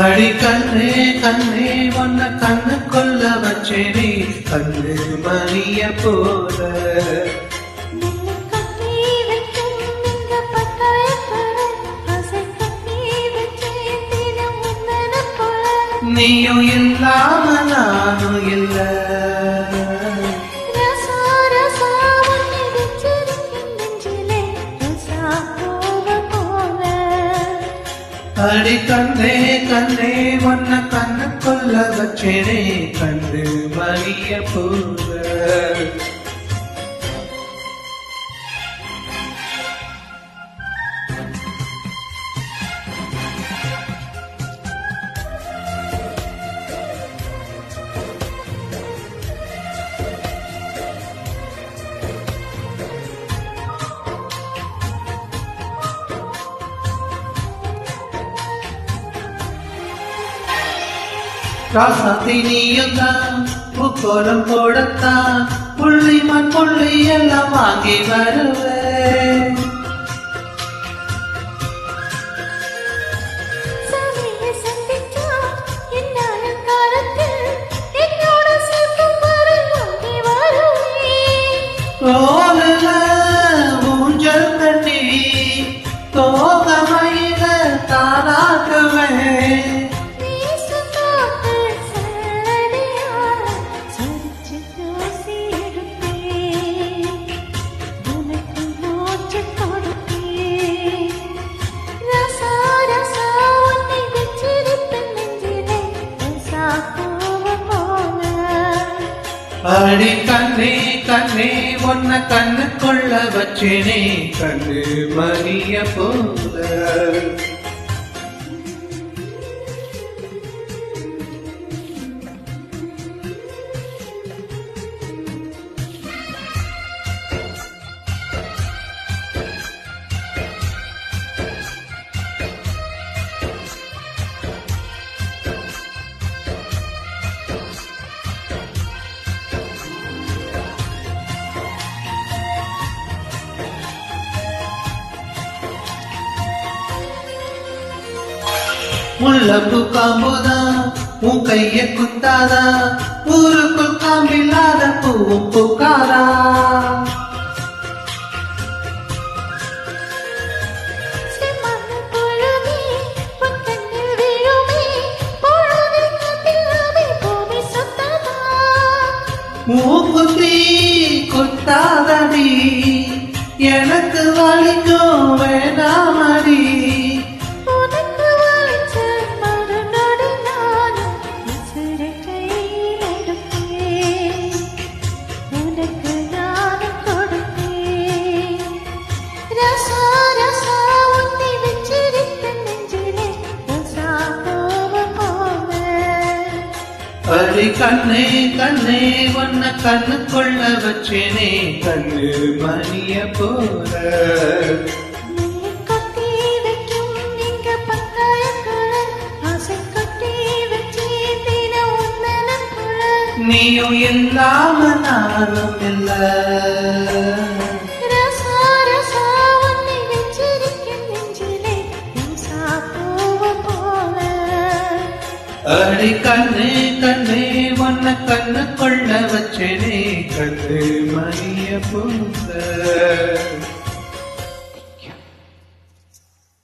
அடி கண்ணே கண்ணே ஒன்ன கண்ணு கொள்ள வச்சேனே கண்ணு மணிய போல நீயும் இல்லாம நானும் இல்ல அடி கண்ணே கண்ணே ஒன்ன கண்ணு கொள்ள வச்சேனே கண்ணு மணிய போல ராசாத்தி நீயும்தான் முக்கோலம் போடத்தான் புள்ளி மண் புள்ளி எல்லாம் வாங்கி வருவேன் தோல ஊஞ்சல் தண்ணி தோகமையில தானாக்குவேன் அடி கண்ணே கண்ணே ஒன்ன கண்ணு கொள்ள வச்சேனே கண்ணு மணிய போல முள்ளப்பு காம்புதா உன் கைய குத்தாதா ஊருக்குள் காம்பில்லாத பூவும் பூக்காரா மூக்குத்தி குத்தாதடி எனக்கு வலிக்கும் வேணாமடி அடி கண்ணே கண்ணே ஒன்ன கண்ணு கொள்ள வச்சேனே கண்ணு மணிய போல நீயும் இல்லாம நானும் இல்ல அடி கண்ணே கண்ணே ஒன்ன கண்ணு கொள்ள வச்சேனே கண்ணு மணிய போல